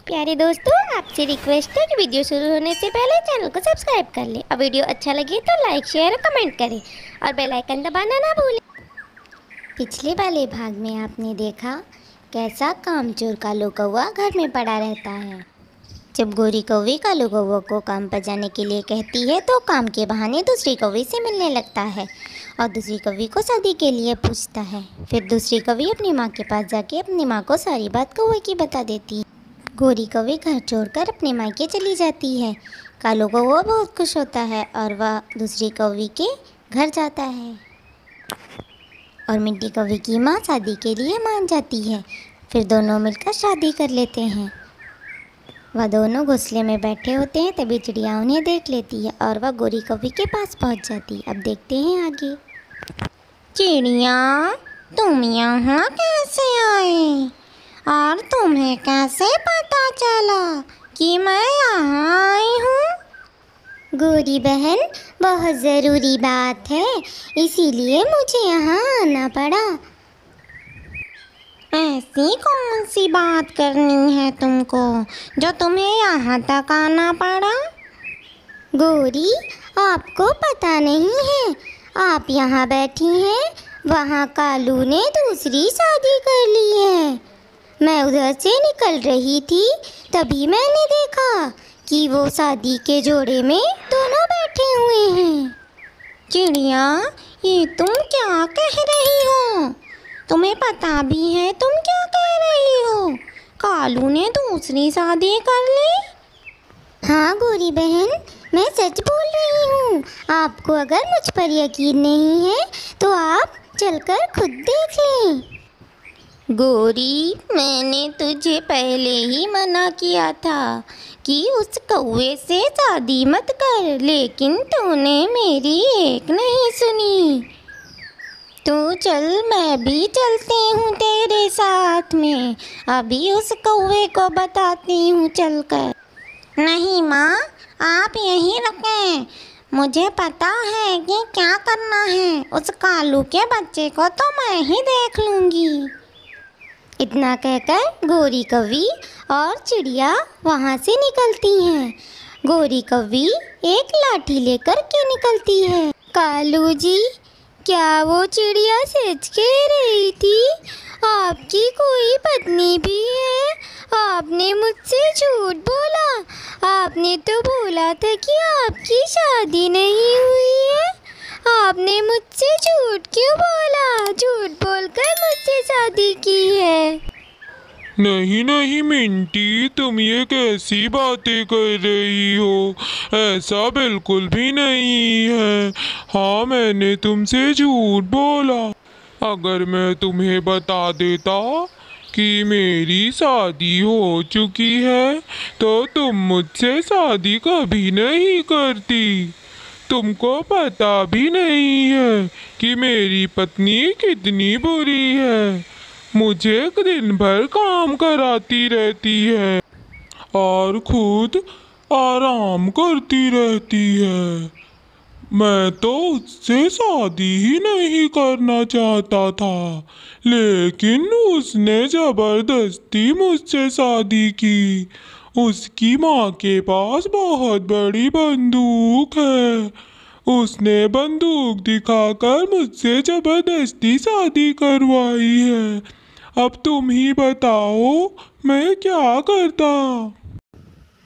प्यारे दोस्तों, आपसे रिक्वेस्ट है कि वीडियो शुरू होने से पहले चैनल को सब्सक्राइब कर लें और वीडियो अच्छा लगे तो लाइक शेयर और कमेंट करें और बेल आइकन दबाना ना भूलें। पिछले वाले भाग में आपने देखा कैसा कामचोर कालू कौवा घर में पड़ा रहता है। जब गोरी कौवी कालू कौवा को काम पर जाने के लिए कहती है तो काम के बहाने दूसरी कौवी से मिलने लगता है और दूसरी कौवी को शादी के लिए पूछता है। फिर दूसरी कौवी अपनी माँ के पास जाके अपनी माँ को सारी बात कौवे की बता देती है। गोरी कौवी घर छोड़कर अपने मायके चली जाती है। कालू कौवा बहुत खुश होता है और वह दूसरी कौवी के घर जाता है और मिंटी कौवी की माँ शादी के लिए मान जाती है। फिर दोनों मिलकर शादी कर लेते हैं। वह दोनों घोंसले में बैठे होते हैं, तभी चिड़िया उन्हें देख लेती है और वह गोरी कौवी के पास पहुंच जाती है। अब देखते हैं आगे। चिड़िया, तुम यहाँ कैसे आए और तुम्हें कैसे पता चला कि मैं यहाँ आई हूँ? गोरी बहन, बहुत ज़रूरी बात है, इसीलिए मुझे यहाँ आना पड़ा। ऐसी कौन सी बात करनी है तुमको जो तुम्हें यहाँ तक आना पड़ा? गोरी, आपको पता नहीं है, आप यहाँ बैठी हैं, वहाँ कालू ने दूसरी शादी कर ली है। मैं उधर से निकल रही थी, तभी मैंने देखा कि वो शादी के जोड़े में दोनों बैठे हुए हैं। चिड़िया, ये तुम क्या कह रही हो? तुम्हें पता भी है तुम क्या कह रही हो? कालू ने दूसरी शादी कर ली? हाँ गोरी बहन, मैं सच बोल रही हूँ। आपको अगर मुझ पर यकीन नहीं है तो आप चलकर खुद देख लें। गोरी, मैंने तुझे पहले ही मना किया था कि उस कौवे से शादी मत कर, लेकिन तूने मेरी एक नहीं सुनी। तू चल, मैं भी चलती हूँ तेरे साथ में, अभी उस कौवे को बताती हूँ चलकर। नहीं माँ, आप यहीं रुकें, मुझे पता है कि क्या करना है। उस कालू के बच्चे को तो मैं ही देख लूँगी। इतना कहकर गोरी कौवी और चिड़िया वहाँ से निकलती हैं। गोरी कौवी एक लाठी लेकर के निकलती है। कालू जी, क्या वो चिड़िया सच कह रही थी? आपकी कोई पत्नी भी है? आपने मुझसे झूठ बोला। आपने तो बोला था कि आपकी शादी नहीं हुई है। आपने मुझसे झूठ क्यों बोला? झूठ बोलकर मुझसे शादी की है। नहीं नहीं मिंटी, तुम ये कैसी बातें कर रही हो? ऐसा बिल्कुल भी नहीं है। हाँ, मैंने तुमसे झूठ बोला। अगर मैं तुम्हें बता देता कि मेरी शादी हो चुकी है तो तुम मुझसे शादी कभी नहीं करती। तुमको पता भी नहीं है कि मेरी पत्नी कितनी बुरी है। मुझे दिन भर काम कराती रहती है और खुद आराम करती रहती है। मैं तो उससे शादी ही नहीं करना चाहता था, लेकिन उसने ज़बरदस्ती मुझसे शादी की। उसकी माँ के पास बहुत बड़ी बंदूक है। उसने बंदूक दिखाकर मुझसे ज़बरदस्ती शादी करवाई है। अब तुम ही बताओ, मैं क्या करता?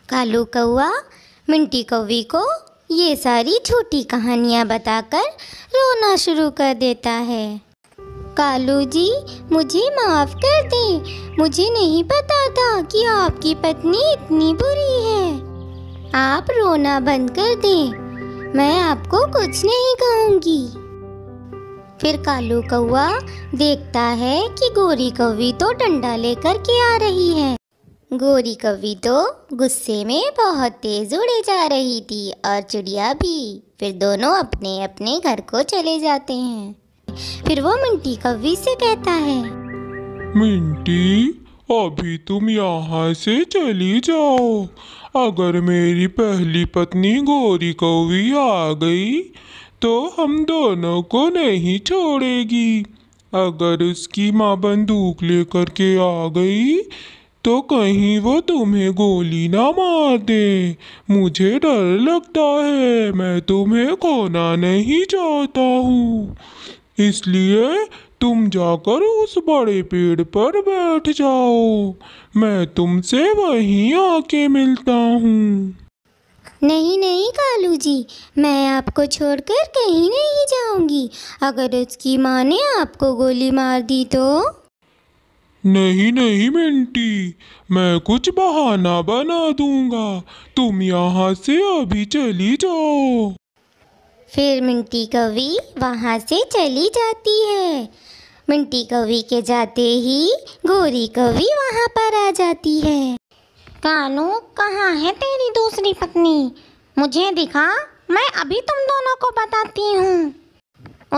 कालू कौवा मिंटी कौवी को ये सारी झूठी कहानियाँ बताकर रोना शुरू कर देता है। कालू जी, मुझे माफ़ कर दें, मुझे नहीं पता था कि आपकी पत्नी इतनी बुरी है। आप रोना बंद कर दें, मैं आपको कुछ नहीं कहूँगी। फिर कालू कौवा देखता है कि गोरी कौवी तो डंडा लेकर के आ रही है। गोरी कौवी तो गुस्से में बहुत तेज उड़े जा रही थी और चिड़िया भी। फिर दोनों अपने अपने घर को चले जाते हैं। फिर वो मिंटी कौवी से कहता है, मिंटी, अभी तुम यहाँ से चली जाओ। अगर मेरी पहली पत्नी गोरी कौवी आ गई तो हम दोनों को नहीं छोड़ेगी। अगर उसकी माँ बंदूक लेकर के आ गई तो कहीं वो तुम्हें गोली ना मार दे। मुझे डर लगता है, मैं तुम्हें खोना नहीं चाहता हूँ। इसलिए तुम जाकर उस बड़े पेड़ पर बैठ जाओ, मैं तुमसे वहीं आके मिलता हूँ। नहीं नहीं कालू जी, मैं आपको छोड़कर कहीं नहीं जाऊंगी। अगर उसकी माँ ने आपको गोली मार दी तो? नहीं नहीं मिंटी, मैं कुछ बहाना बना दूंगा, तुम यहाँ से अभी चली जाओ। फिर मिंटी कौवी वहाँ से चली जाती है। मिंटी कौवी के जाते ही गोरी कौवी वहाँ पर आ जाती है। कानू, कहाँ है तेरी दूसरी पत्नी? मुझे दिखा, मैं अभी तुम दोनों को बताती हूँ।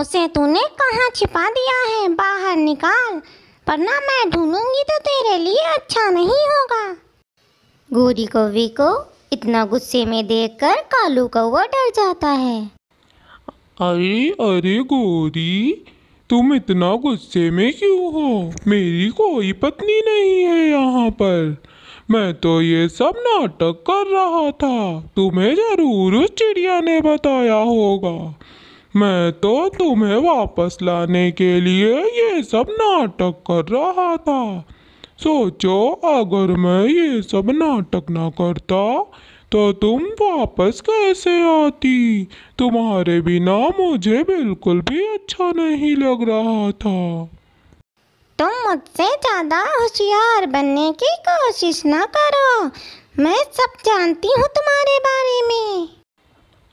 उसे तूने कहाँ छिपा दिया है? बाहर निकाल, वरना मैं ढूंढूंगी तो तेरे लिए अच्छा नहीं होगा। गोरी कौवी को इतना गुस्से में देखकर कालू कौवा डर जाता है। अरे अरे गोरी, तुम इतना गुस्से में क्यों हो? मेरी कोई पत्नी नहीं है यहाँ पर। मैं तो ये सब नाटक कर रहा था, तुम्हें जरूर उस चिड़िया ने बताया होगा। मैं तो तुम्हें वापस लाने के लिए ये सब नाटक कर रहा था। सोचो, अगर मैं ये सब नाटक ना करता तो तुम वापस कैसे आती? तुम्हारे बिना मुझे बिल्कुल भी अच्छा नहीं लग रहा था। तुम मुझसे ज़्यादा होशियार बनने की कोशिश ना करो। मैं सब जानती हूँ तुम्हारे बारे में।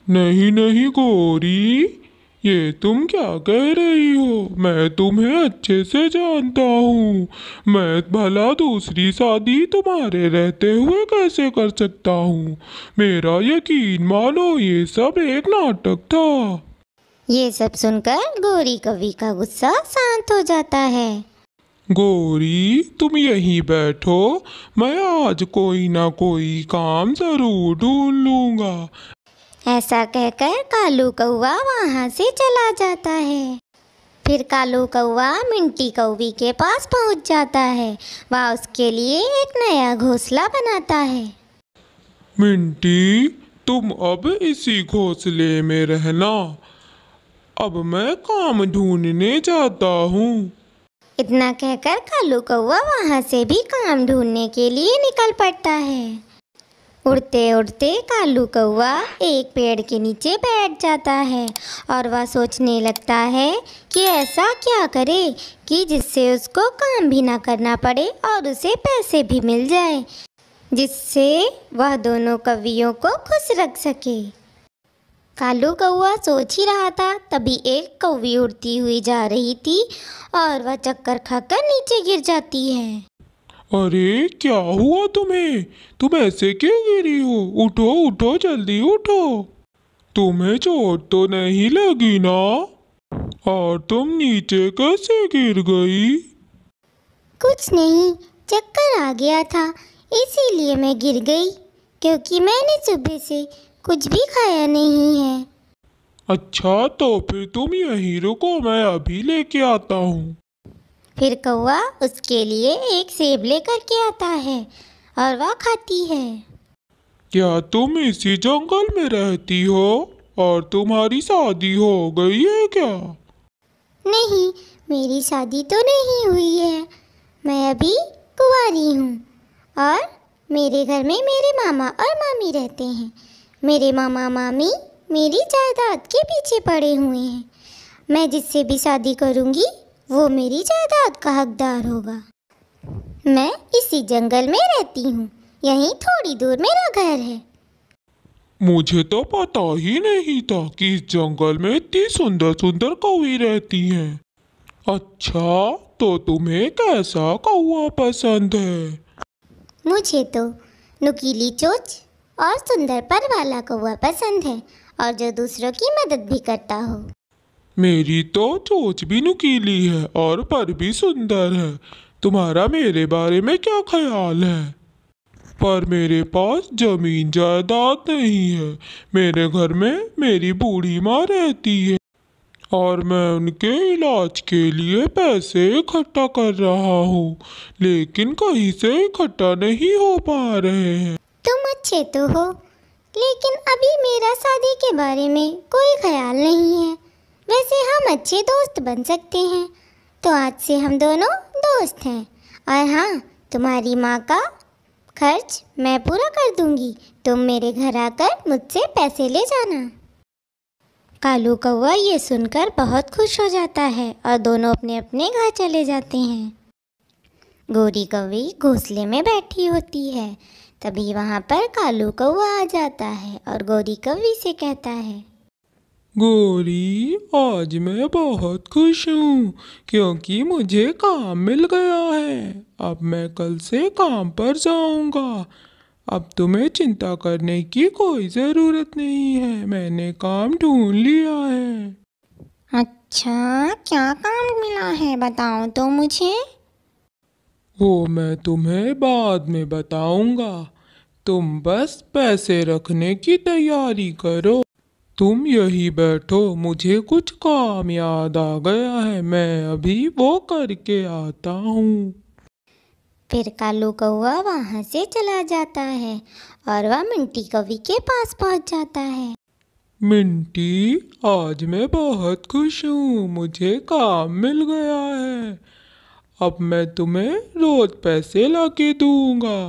नहीं नहीं गोरी, ये तुम क्या कह रही हो? मैं तुम्हें अच्छे से जानता हूँ। मैं भला दूसरी शादी तुम्हारे रहते हुए कैसे कर सकता हूँ? मेरा यकीन मानो, ये सब एक नाटक था। ये सब सुनकर गोरी कौवी का गुस्सा शांत हो जाता है। गोरी, तुम यहीं बैठो, मैं आज कोई ना कोई काम जरूर ढूंढ लूंगा। ऐसा कहकर कालू कौवा वहाँ से चला जाता है। फिर कालू कौवा मिंटी कौवी के पास पहुँच जाता है। वह उसके लिए एक नया घोंसला बनाता है। मिंटी, तुम अब इसी घोंसले में रहना। अब मैं काम ढूंढने जाता हूँ। इतना कहकर कालू कौवा वहाँ से भी काम ढूंढने के लिए निकल पड़ता है। उड़ते उड़ते कालू कौवा एक पेड़ के नीचे बैठ जाता है और वह सोचने लगता है कि ऐसा क्या करे कि जिससे उसको काम भी ना करना पड़े और उसे पैसे भी मिल जाए, जिससे वह दोनों कौवियों को खुश रख सके। कालू कौवा सोच ही रहा था, तभी एक कौवी उड़ती हुई जा रही थी और वह चक्कर खाकर नीचे गिर जाती है। अरे क्या हुआ तुम्हें? तुम ऐसे क्यों गिरी हो? उठो उठो, जल्दी उठो। तुम्हें चोट तो नहीं लगी ना? और तुम नीचे कैसे गिर गई? कुछ नहीं, चक्कर आ गया था, इसीलिए मैं गिर गई, क्योंकि मैंने सुबह से कुछ भी खाया नहीं है। अच्छा, तो फिर तुम यहीं रुको, मैं अभी लेके आता हूँ। फिर कौवा उसके लिए एक सेब लेकर के आता है और वह खाती है। क्या तुम इसी जंगल में रहती हो और तुम्हारी शादी हो गई है क्या? नहीं, मेरी शादी तो नहीं हुई है। मैं अभी कुंवारी हूँ और मेरे घर में मेरे मामा और मामी रहते हैं। मेरे मामा मामी मेरी जायदाद के पीछे पड़े हुए हैं। मैं जिससे भी शादी करूँगी वो मेरी जायदाद का हकदार होगा। मैं इसी जंगल में रहती हूँ, यहीं थोड़ी दूर मेरा घर है। मुझे तो पता ही नहीं था कि इस जंगल में इतनी सुंदर सुंदर कौवी रहती हैं। अच्छा, तो तुम्हें कैसा कौवा पसंद है? मुझे तो नुकीली चोंच और सुंदर पर वाला कौवा पसंद है, और जो दूसरों की मदद भी करता हो। मेरी तो चोंच भी नुकीली है और पर भी सुंदर है। तुम्हारा मेरे बारे में क्या ख्याल है? पर मेरे पास जमीन जायदाद नहीं है। मेरे घर में मेरी बूढ़ी माँ रहती है और मैं उनके इलाज के लिए पैसे इकट्ठा कर रहा हूँ, लेकिन कहीं से इकट्ठा नहीं हो पा रहे हैं। तुम अच्छे तो हो, लेकिन अभी मेरा शादी के बारे में कोई ख्याल नहीं है। वैसे हम अच्छे दोस्त बन सकते हैं, तो आज से हम दोनों दोस्त हैं। और हाँ, तुम्हारी माँ का खर्च मैं पूरा कर दूंगी। तुम मेरे घर आकर मुझसे पैसे ले जाना। कालू कौवा ये सुनकर बहुत खुश हो जाता है और दोनों अपने अपने घर चले जाते हैं। गोरी कौवी घोंसले में बैठी होती है। तभी वहाँ पर कालू कौवा आ जाता है और गोरी कौवी से कहता है, गोरी, आज मैं बहुत खुश हूँ क्योंकि मुझे काम मिल गया है। अब मैं कल से काम पर जाऊँगा। अब तुम्हें चिंता करने की कोई ज़रूरत नहीं है, मैंने काम ढूंढ लिया है। अच्छा, क्या काम मिला है, बताओ तो मुझे। वो मैं तुम्हें बाद में बताऊंगा। तुम बस पैसे रखने की तैयारी करो। तुम यही बैठो, मुझे कुछ काम याद आ गया है, मैं अभी वो करके आता हूँ। फिर कालू कौवा वहाँ से चला जाता है और वह मिंटी कौवी के पास पहुँच जाता है। मिंटी, आज मैं बहुत खुश हूँ, मुझे काम मिल गया है। अब मैं तुम्हें रोज पैसे लाके दूंगा।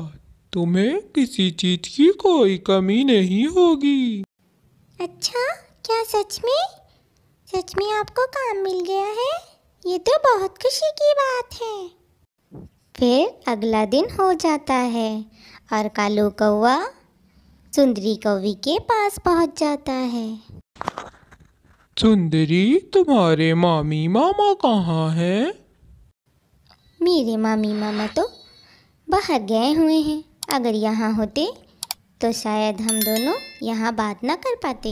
तुम्हें किसी चीज की कोई कमी नहीं होगी। अच्छा, क्या सच में? सच में आपको काम मिल गया है? ये तो बहुत खुशी की बात है। फिर अगला दिन हो जाता है और कालू कौवा सुंदरी कौवी के पास पहुंच जाता है। सुंदरी, तुम्हारे मामी मामा कहाँ हैं? मेरे मामी मामा तो बाहर गए हुए हैं। अगर यहाँ होते तो शायद हम दोनों यहाँ बात ना कर पाते।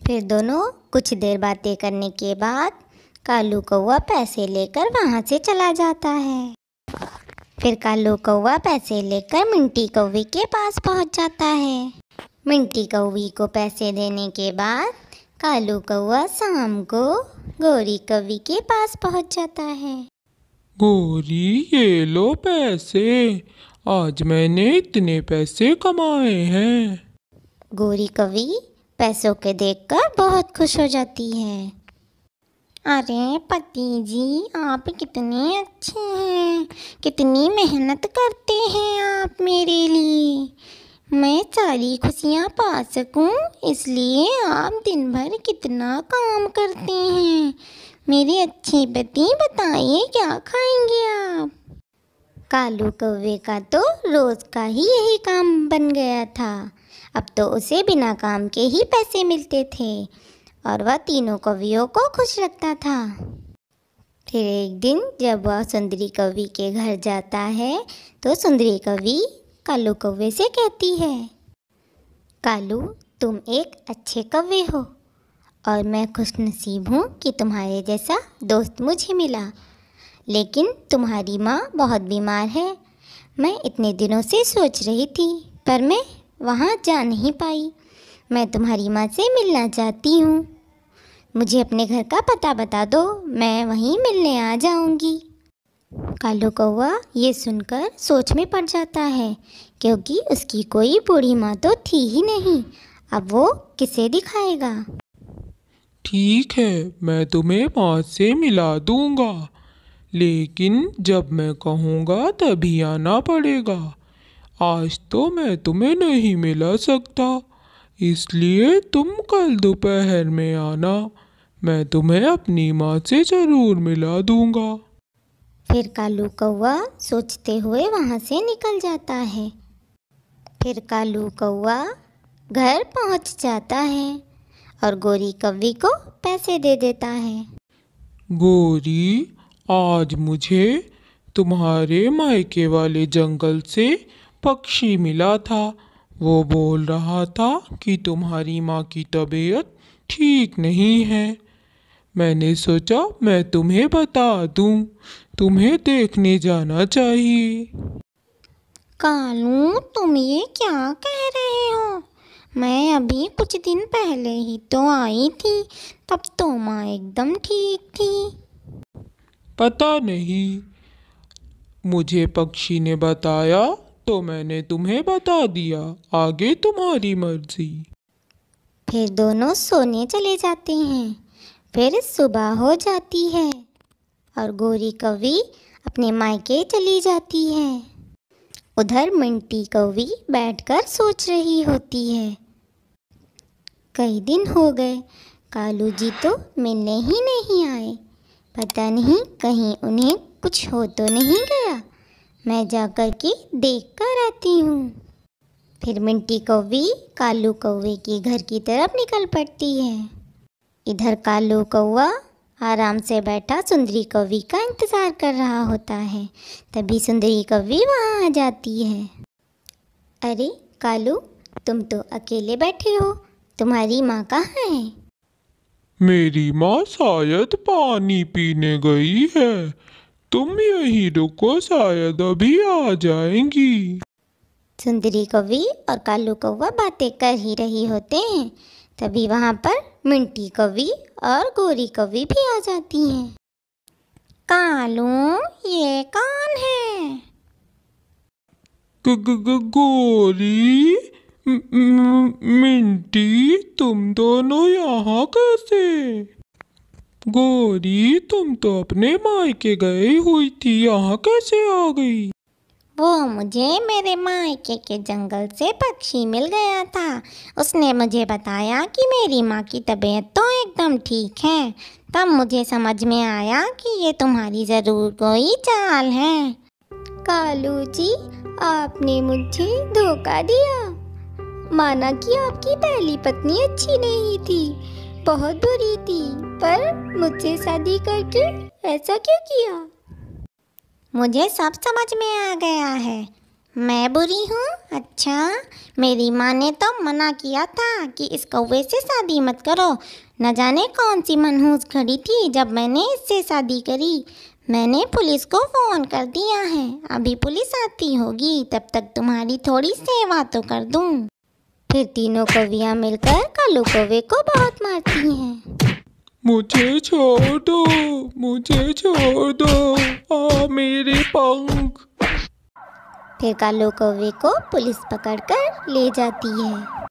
फिर दोनों कुछ देर बातें करने के बाद कालू कौवा पैसे लेकर वहाँ से चला जाता है। फिर कालू कौवा पैसे लेकर मिंटी कौवी के पास पहुँच जाता है। मिंटी कौवी को पैसे देने के बाद कालू कौवा शाम को गोरी कौवी के पास पहुँच जाता है। गोरी, ये लो पैसे, आज मैंने इतने पैसे कमाए हैं। गोरी कौवी पैसों के देखकर बहुत खुश हो जाती है। अरे पति जी, आप कितने अच्छे हैं, कितनी मेहनत करते हैं आप मेरे लिए। मैं सारी खुशियाँ पा सकूं, इसलिए आप दिन भर कितना काम करते हैं। मेरे अच्छे पति, बताइए क्या खाएंगे आप? कालू कौवे का तो रोज का ही यही काम बन गया था। अब तो उसे बिना काम के ही पैसे मिलते थे और वह तीनों कौवियों को खुश रखता था। फिर एक दिन जब वह सुंदरी कौवी के घर जाता है तो सुंदरी कौवी कालू कौवे से कहती है, कालू, तुम एक अच्छे कौवे हो और मैं खुशनसीब हूँ कि तुम्हारे जैसा दोस्त मुझे मिला। लेकिन तुम्हारी माँ बहुत बीमार है। मैं इतने दिनों से सोच रही थी, पर मैं वहाँ जा नहीं पाई। मैं तुम्हारी माँ से मिलना चाहती हूँ। मुझे अपने घर का पता बता दो, मैं वहीं मिलने आ जाऊँगी। कालू कौवा ये सुनकर सोच में पड़ जाता है, क्योंकि उसकी कोई बूढ़ी माँ तो थी ही नहीं। अब वो किसे दिखाएगा? ठीक है, मैं तुम्हें माँ से मिला दूंगा, लेकिन जब मैं कहूँगा तभी आना पड़ेगा। आज तो मैं तुम्हें नहीं मिला सकता, इसलिए तुम कल दोपहर में आना। मैं तुम्हें अपनी माँ से ज़रूर मिला दूंगा। फिर कालू कौवा सोचते हुए वहाँ से निकल जाता है। फिर कालू कौवा घर पहुँच जाता है और गोरी कौवी को पैसे दे देता है। गोरी, आज मुझे तुम्हारे मायके वाले जंगल से पक्षी मिला था। वो बोल रहा था कि तुम्हारी माँ की तबीयत ठीक नहीं है। मैंने सोचा मैं तुम्हें बता दूं, तुम्हें देखने जाना चाहिए। कालू, तुम ये क्या कह रहे हो? मैं अभी कुछ दिन पहले ही तो आई थी, तब तो माँ एकदम ठीक थी। पता नहीं, मुझे पक्षी ने बताया तो मैंने तुम्हें बता दिया। आगे तुम्हारी मर्जी। फिर दोनों सोने चले जाते हैं। फिर सुबह हो जाती है और गौरी कौवी अपने मायके चली जाती है। उधर मिंटी कौवी बैठकर सोच रही होती है। कई दिन हो गए, कालू जी तो मिलने ही नहीं आए। पता नहीं कहीं उन्हें कुछ हो तो नहीं गया। मैं जाकर के देख कर आती हूँ। फिर मिंटी कौवी कालू कौवे के घर की तरफ निकल पड़ती है। इधर कालू कौवा आराम से बैठा सुंदरी कौवी का इंतज़ार कर रहा होता है। तभी सुंदरी कौवी वहाँ आ जाती है। अरे कालू, तुम तो अकेले बैठे हो, तुम्हारी माँ कहाँ है? मेरी माँ शायद पानी पीने गई है। तुम यहीं रुको, शायद अभी आ जाएंगी। सुंदरी कौवी और कालू कौवा बातें कर ही रही होते हैं। तभी वहाँ पर मिंटी कौवी और गौरी कौवी भी आ जाती हैं। कालू, ये कौन है? गोरी, मिंटी, तुम दोनों यहाँ कैसे? गोरी, तुम तो अपने मायके गई हुई थी, यहाँ कैसे आ गई? वो मुझे मेरे मायके के जंगल से पक्षी मिल गया था। उसने मुझे बताया कि मेरी माँ की तबीयत तो एकदम ठीक है। तब मुझे समझ में आया कि ये तुम्हारी ज़रूर कोई चाल है। कालू जी, आपने मुझे धोखा दिया। माना कि आपकी पहली पत्नी अच्छी नहीं थी, बहुत बुरी थी, पर मुझसे शादी करके ऐसा क्यों किया? मुझे सब समझ में आ गया है। मैं बुरी हूँ? अच्छा, मेरी माँ ने तो मना किया था कि इस कौवे से शादी मत करो। न जाने कौन सी मनहूस घड़ी थी जब मैंने इससे शादी करी। मैंने पुलिस को फ़ोन कर दिया है। अभी पुलिस आती होगी, तब तक तुम्हारी थोड़ी सेवा तो कर दूँ। फिर तीनों कौवियाँ मिलकर कालू कौवे को बहुत मारती हैं। मुझे छोड़ दो, मुझे छोड़ दो, मेरे पंख। फिर कालू कौवे को पुलिस पकड़कर ले जाती है।